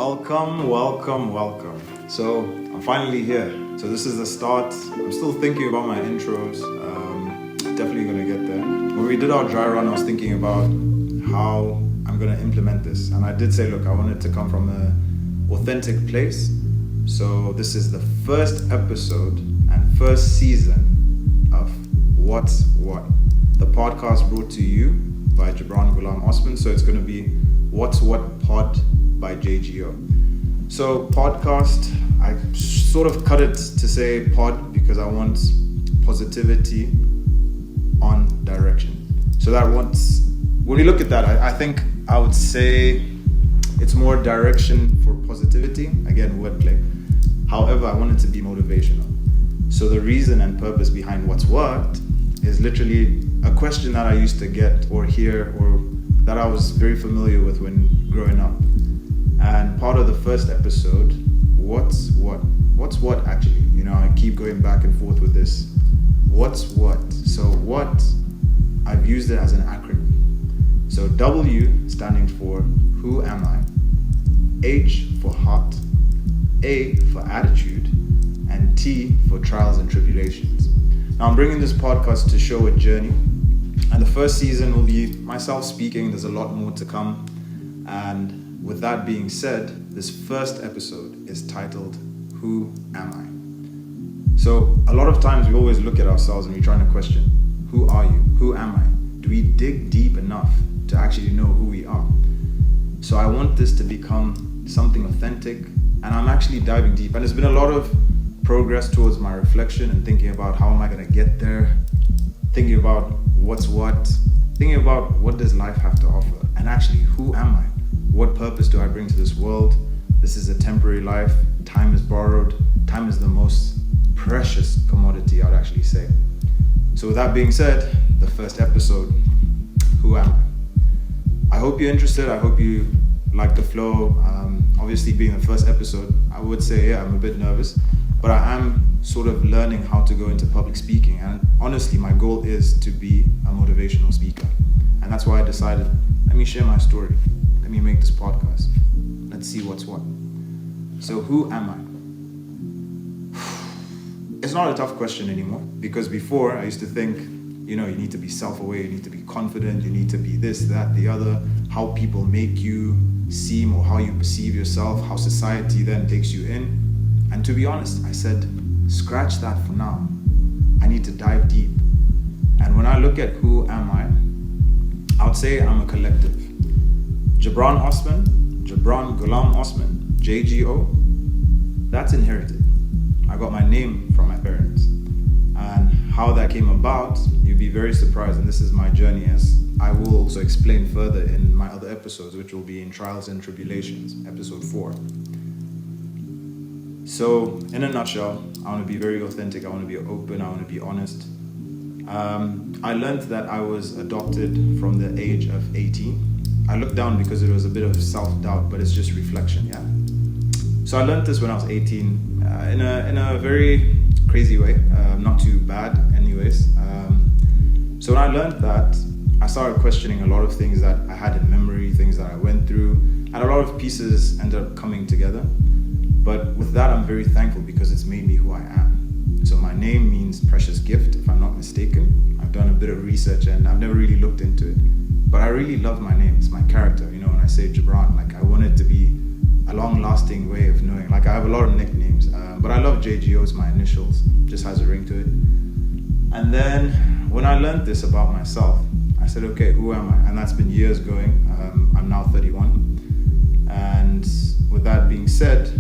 Welcome. So I'm finally here. So this is the start. I'm still thinking about my intros. Definitely gonna get there. When we did our dry run, I was thinking about how I'm gonna implement this. And I did say, look, I want it to come from an authentic place. So this is the first episode and first season of What's What? The podcast brought to you by Jibraan, Gulam, Osman. So it's gonna be What's What Pod by JGO. So podcast, I sort of cut it to say pod because I want positivity on direction. So that when we look at that, I think I would say it's more direction for positivity. Again, wordplay. However, I want it to be motivational. So the reason and purpose behind what's what is literally a question that I used to get or hear or that I was very familiar with when growing up. And part of the first episode, what's what? What's what actually? You know, I keep going back and forth with this. What's what? So what, I've used it as an acronym. So W standing for who am I? H for heart, A for attitude, and T for trials and tribulations. Now I'm bringing this podcast to show a journey. And the first season will be myself speaking. There's a lot more to come. And with that being said, this first episode is titled, Who Am I? So a lot of times we always look at ourselves and we're trying to question, who are you? Who am I? Do we dig deep enough to actually know who we are? So I want this to become something authentic, and I'm actually diving deep. And there's been a lot of progress towards my reflection and thinking about how am I going to get there, thinking about what's what, thinking about what does life have to offer, and actually who am I? What purpose do I bring to this world? This is a temporary life. Time is borrowed. Time is the most precious commodity, I'd actually say. So with that being said, the first episode, who am I? I hope you're interested. I hope you like the flow. Obviously being the first episode, I would say, I'm a bit nervous, but I am sort of learning how to go into public speaking. And honestly, my goal is to be a motivational speaker. And that's why I decided, let me share my story. Let me make this podcast. Let's see what's what. So who am I? It's not a tough question anymore, because before I used to think, you need to be self-aware, you need to be confident, you need to be this, that, the other, how people make you seem or how you perceive yourself, how society then takes you in. And to be honest, I said, scratch that for now. I need to dive deep. And when I look at who am I would say I'm a collective. Jibraan Osman, Jibraan Gulam Osman, JGO, that's inherited. I got my name from my parents. And how that came about, you'd be very surprised. And this is my journey, as I will also explain further in my other episodes, which will be in Trials and Tribulations, episode 4. So in a nutshell, I want to be very authentic. I want to be open. I want to be honest. I learned that I was adopted from the age of 18. I looked down because it was a bit of self-doubt, but it's just reflection, yeah. So I learned this when I was 18 in a very crazy way, not too bad anyways. So when I learned that, I started questioning a lot of things that I had in memory, things that I went through, and a lot of pieces ended up coming together. But with that, I'm very thankful because it's made me who I am. So my name means precious gift, if I'm not mistaken. I've done a bit of research and I've never really looked into it. But I really love my name. It's my character. When I say Jibraan, I want it to be a long-lasting way of knowing. I have a lot of nicknames, but I love JGO. It's my initials. Just has a ring to it. And then when I learned this about myself, I said, okay, who am I? And that's been years going. I'm now 31. And with that being said,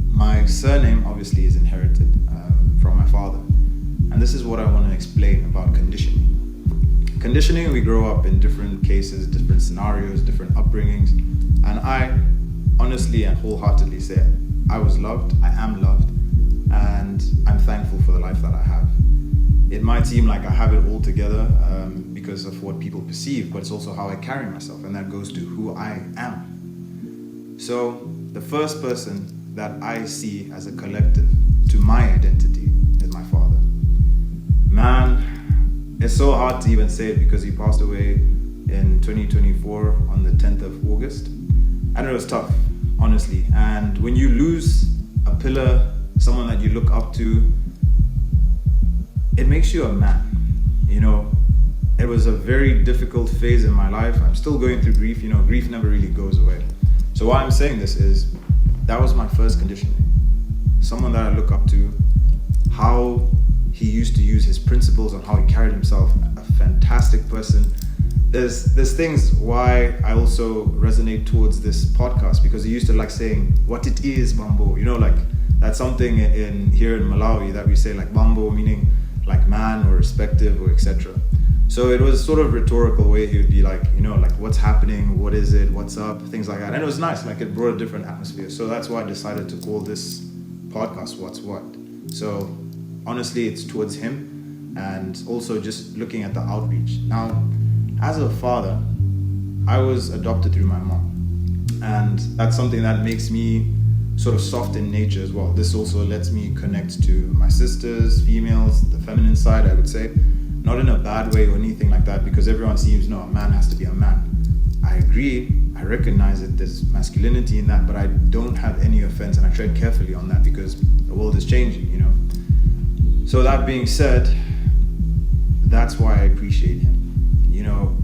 my surname obviously is inherited from my father. And this is what I want to explain about conditioning. Conditioning, we grow up in different cases, different scenarios, different upbringings. And I honestly and wholeheartedly say I was loved, I am loved, and I'm thankful for the life that I have. It might seem like I have it all together because of what people perceive, but it's also how I carry myself, and that goes to who I am. So the first person that I see as a collective to my identity is my father. Man, it's so hard to even say it because he passed away in 2024 on the 10th of August. And it was tough. honestly. And when you lose a pillar, someone that you look up to, it makes you a man. It was a very difficult phase in my life. I'm still going through grief. Grief never really goes away. So why I'm saying this is, that was my first conditioning. Someone that I look up to, how he used to use his principles on how he carried himself, a fantastic person. There's things why I also resonate towards this podcast, because he used to like saying, what it is, Bambo. Like that's something here in Malawi that we say, like Bambo, meaning like man or respective or etc. So it was sort of rhetorical way he would be like, like what's happening, what is it, what's up, things like that. And it was nice, like it brought a different atmosphere. So that's why I decided to call this podcast What's What. So honestly, it's towards him, and also just looking at the outreach. Now, as a father, I was adopted through my mom, and that's something that makes me sort of soft in nature as well. This also lets me connect to my sisters, females, the feminine side, I would say. Not in a bad way or anything like that, because everyone seems, no, a man has to be a man. I agree, I recognize it, there's masculinity in that, but I don't have any offense, and I tread carefully on that because the world is changing, So that being said, that's why I appreciate him.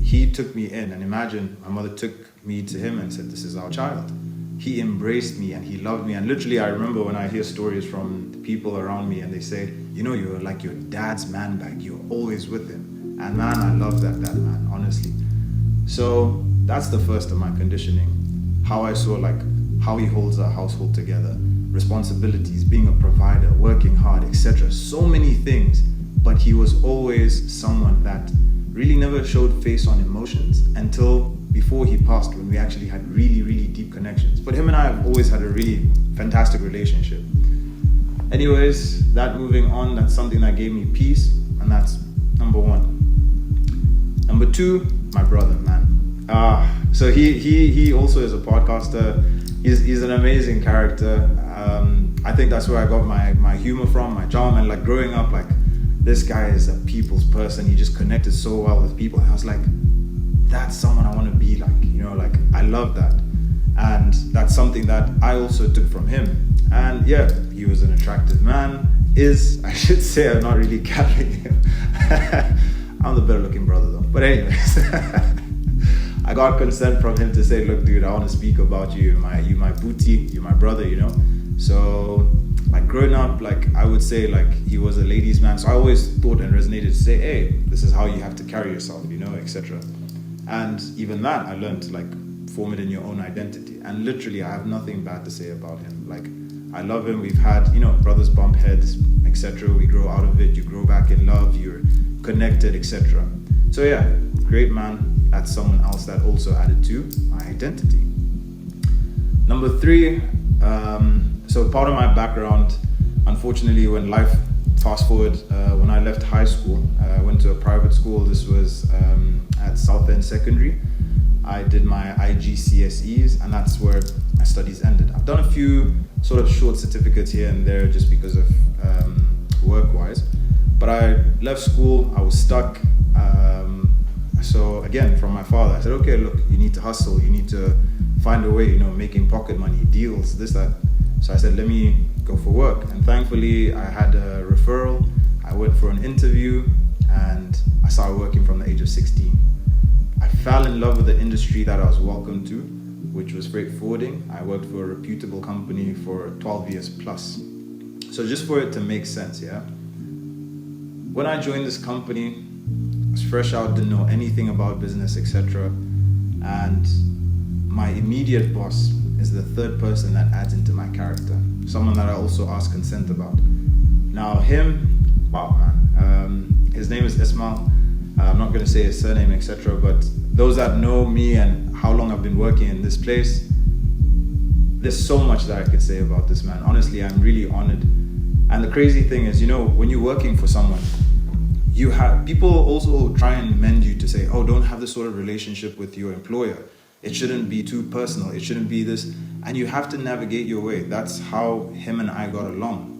He took me in, and imagine my mother took me to him and said, this is our child. He embraced me and he loved me. And literally, I remember when I hear stories from the people around me and they say, you're like your dad's man bag. You're always with him. And man, I love that man, honestly. So that's the first of my conditioning. How I saw how he holds our household together, responsibilities, being a provider, working hard, etc. So many things. But he was always someone that really never showed face on emotions until before he passed, when we actually had really, really deep connections. But him and I have always had a really fantastic relationship. Anyways, that moving on, that's something that gave me peace, and that's number one. Number two, my brother, man. So he also is a podcaster. He's an amazing character. I think that's where I got my humor from, my charm, and growing up, this guy is a people's person. He just connected so well with people. And I was like, that's someone I want to be like, I love that. And that's something that I also took from him. And yeah, he was an attractive man. I should say, I'm not really capping him. I'm the better looking brother though. But anyways, I got consent from him to say, look, dude, I want to speak about you. You my booty, you're my brother, So growing up, I would say he was a ladies' man. So I always thought and resonated to say, hey, this is how you have to carry yourself, etc. And even that, I learned to form it in your own identity. And literally, I have nothing bad to say about him. I love him. We've had, brothers bump heads, etc. We grow out of it. You grow back in love. You're connected, etc. So yeah, great man. That's someone else that also added to my identity. Number three, so part of my background, unfortunately, when life fast forward, when I left high school, I went to a private school. This was at Southend Secondary. I did my IGCSEs, and that's where my studies ended. I've done a few sort of short certificates here and there just because of work-wise. But I left school, I was stuck. So again, from my father, I said, okay, look, you need to hustle, you need to find a way, making pocket money, deals, this, that. So I said, let me go for work. And thankfully, I had a referral. I went for an interview, and I started working from the age of 16. I fell in love with the industry that I was welcomed to, which was freight forwarding. I worked for a reputable company for 12 years plus. So just for it to make sense, yeah? When I joined this company, I was fresh out, didn't know anything about business, etc. And my immediate boss is the third person that adds into my character. Someone that I also ask consent about. Now him, wow man. His name is Ismail. I'm not going to say his surname, etc. But those that know me and how long I've been working in this place, there's so much that I could say about this man. Honestly, I'm really honored. And the crazy thing is, when you're working for someone, you have people also try and mend you to say, oh, don't have this sort of relationship with your employer. It shouldn't be too personal. It shouldn't be this. And you have to navigate your way. That's how him and I got along.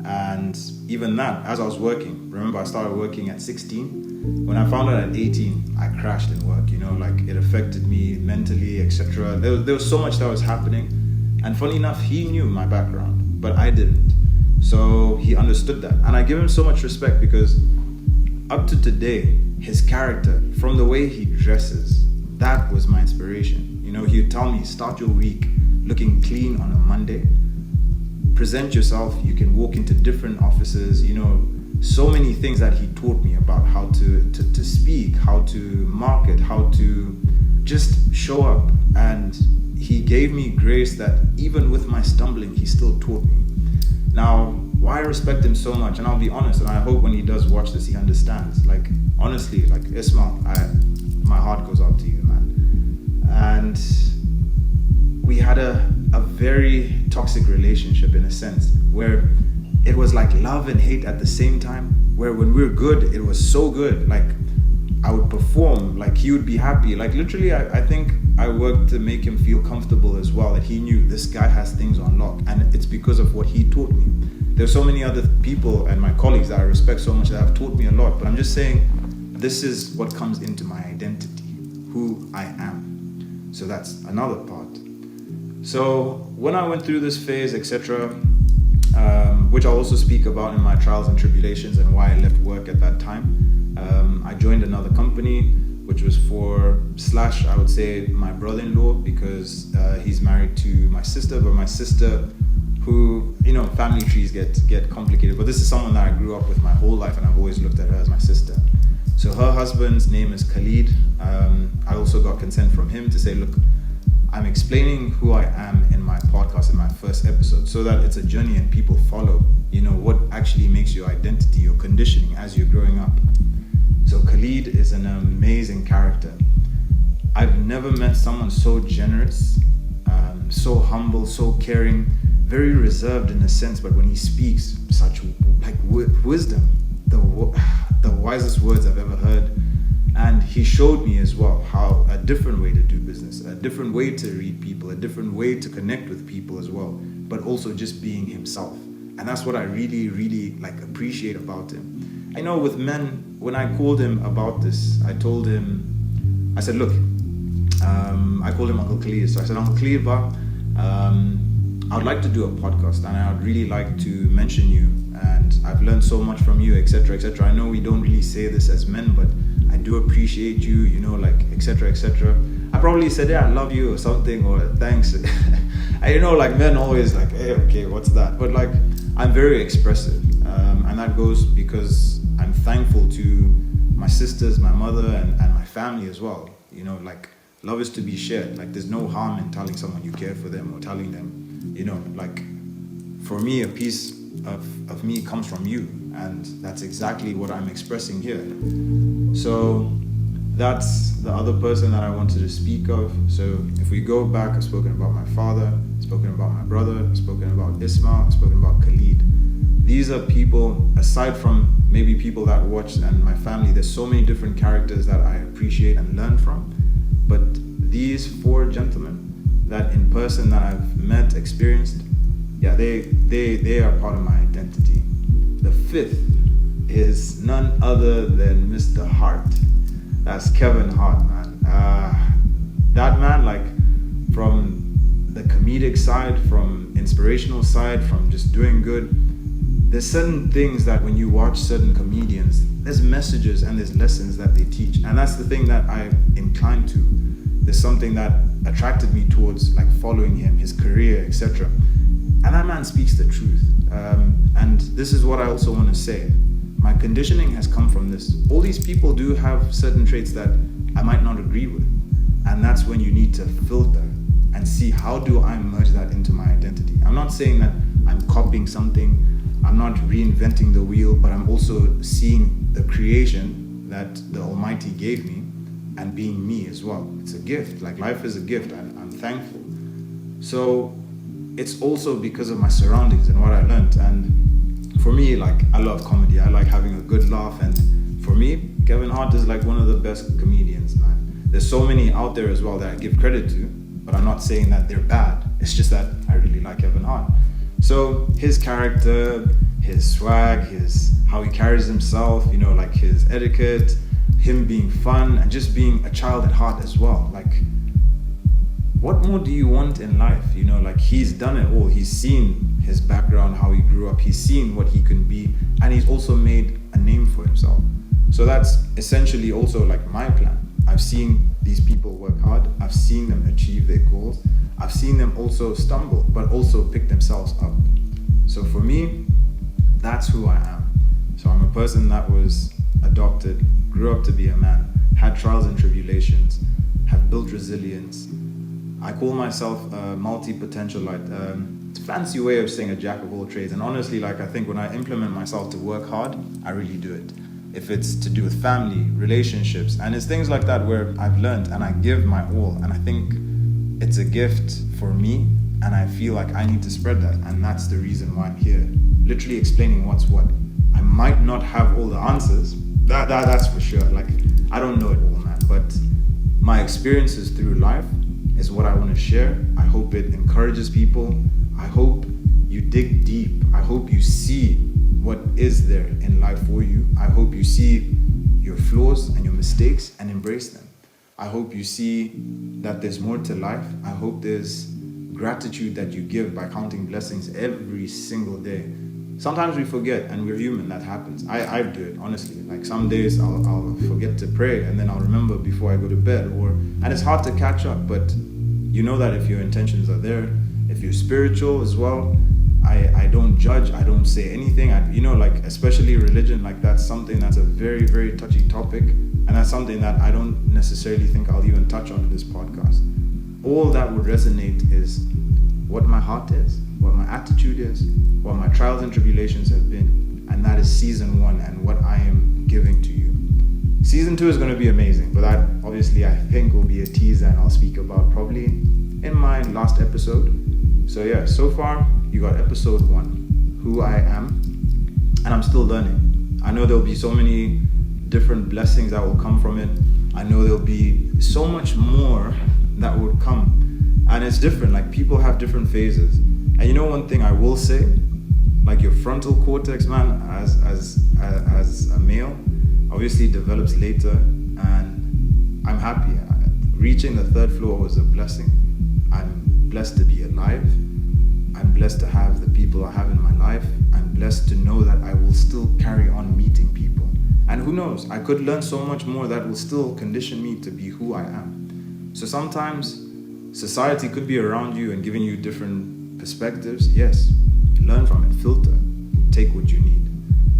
And even that, as I was working, remember I started working at 16. When I found out at 18, I crashed in work, it affected me mentally, etc. There was so much that was happening. And funny enough, he knew my background, but I didn't. So he understood that. And I give him so much respect because up to today, his character, from the way he dresses, that was my inspiration. You know, he would tell me, start your week looking clean on a Monday. Present yourself. You can walk into different offices, you know, so many things that he taught me about how to speak, how to market, how to just show up. And he gave me grace that even with my stumbling, he still taught me. Now, why I respect him so much, and I'll be honest, and I hope when he does watch this, he understands. Like, honestly, like, Ismail, my heart goes out to you, man. And we had a very toxic relationship in a sense, where it was like love and hate at the same time, where when we were good, it was so good. Like, I would perform, like he would be happy. Like literally, I think I worked to make him feel comfortable as well, that he knew this guy has things on lock, and it's because of what he taught me. There's so many other people and my colleagues that I respect so much that have taught me a lot, but I'm just saying, this is what comes into my identity, who I am. So that's another part. So when I went through this phase, etc., which I'll also speak about in my trials and tribulations and why I left work at that time, I joined another company, which was I would say my brother-in-law, because he's married to my sister, but my sister, who, you know, family trees get complicated, but this is someone that I grew up with my whole life, and I've always looked at her as my sister. So her husband's name is Khalid. I also got consent from him to say, look, I'm explaining who I am in my podcast, in my first episode, so that it's a journey and people follow, you know, what actually makes your identity, your conditioning as you're growing up. So Khalid is an amazing character. I've never met someone so generous, so humble, so caring, very reserved in a sense, but when he speaks, such like wisdom, the wisest words I've ever heard. And he showed me as well how a different way to do business, a different way to read people, a different way to connect with people as well, but also just being himself. And that's what I really, really like appreciate about him. I know with men, when I called him about this, I said, look, I called him Uncle Khalid. So I said, Uncle Khalid, I would like to do a podcast, and I would really like to mention you, and I've learned so much from you, etc., etc. I know we don't really say this as men, but I do appreciate you, you know, like, etc., etc. I probably said, yeah, I love you or something, or thanks. I, you know, like, men always like, hey, okay, what's that? But like, I'm very expressive, and that goes because I'm thankful to my sisters, my mother, and my family as well. You know, like, love is to be shared. Like, there's no harm in telling someone you care for them or telling them, you know, like, for me, a piece of me comes from you, and that's exactly what I'm expressing here. So that's the other person that I wanted to speak of. So if we go back, I've spoken about my father, I've spoken about my brother, I've spoken about Ismail, I've spoken about Khalid. These are people, aside from maybe people that watch and my family, there's so many different characters that I appreciate and learn from. But these four gentlemen that in person that I've met, experienced, yeah, they are part of my identity. The fifth is none other than Mr. HART. That's Kevin Hart, man. That man, like, from the comedic side, from inspirational side, from just doing good, there's certain things that when you watch certain comedians, there's messages and there's lessons that they teach. And that's the thing that I'm inclined to. There's something that attracted me towards, like, following him, his career, etc. And that man speaks the truth. And this is what I also want to say. My conditioning has come from this. All these people do have certain traits that I might not agree with. And that's when you need to filter and see, how do I merge that into my identity? I'm not saying that I'm copying something, I'm not reinventing the wheel, but I'm also seeing the creation that the Almighty gave me and being me as well. It's a gift. Like, life is a gift, and I'm thankful. So it's also because of my surroundings and what I learned. And for me, like, I love comedy. I like having a good laugh. And for me, Kevin Hart is like one of the best comedians, man. There's so many out there as well that I give credit to, but I'm not saying that they're bad. It's just that I really like Kevin Hart. So his character, his swag, how he carries himself, you know, like his etiquette, him being fun, and just being a child at heart as well. Like, what more do you want in life? You know, like, he's done it all. He's seen his background, how he grew up. He's seen what he can be, and he's also made a name for himself. So that's essentially also like my plan. I've seen these people work hard. I've seen them achieve their goals. I've seen them also stumble, but also pick themselves up. So for me, that's who I am. So I'm a person that was adopted, grew up to be a man, had trials and tribulations, have built resilience. I call myself a multi-potentialite. It's a fancy way of saying a jack of all trades. And honestly, like I think when I implement myself to work hard, I really do it. If it's to do with family, relationships, and it's things like that where I've learned and I give my all. And I think it's a gift for me, and I feel like I need to spread that. And that's the reason why I'm here, literally explaining what's what. I might not have all the answers, that's for sure. Like, I don't know it all, man. But my experiences through life is what I want to share. I hope it encourages people. I hope you dig deep. I hope you see what is there in life for you. I hope you see your flaws and your mistakes and embrace them. I hope you see that there's more to life. I hope there's gratitude that you give by counting blessings every single day. Sometimes we forget, and we're human, that happens. I do it, honestly. Like some days I'll forget to pray, and then I'll remember before I go to bed. And it's hard to catch up, but you know that if your intentions are there, if you're spiritual as well, I don't judge, I don't say anything. Especially religion, like that's something that's a very, very touchy topic, and that's something that I don't necessarily think I'll even touch on in this podcast. All that would resonate is what my heart is, what my attitude is, what my trials and tribulations have been, and that is season 1 and what I am giving to you. Season 2 is going to be amazing, but that obviously I think will be a teaser, and I'll speak about probably in my last episode. So yeah, so far you got episode 1, who I am, and I'm still learning. I know there'll be so many different blessings that will come from it. I know there'll be so much more that would come, and it's different. Like, people have different phases, and you know one thing I will say, like your frontal cortex, man, as a male, obviously develops later, and I'm happy. Reaching the 3rd floor was a blessing. I'm blessed to be alive. I'm blessed to have the people I have in my life. I'm blessed to know that I will still carry on meeting people. And who knows, I could learn so much more that will still condition me to be who I am. So sometimes society could be around you and giving you different perspectives. Yes, learn from it, filter, take what you need.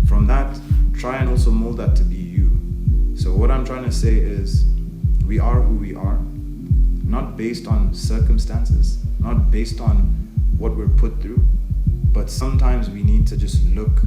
From that, try and also mold that to be you. So what I'm trying to say is, we are who we are, not based on circumstances, not based on what we're put through, but sometimes we need to just look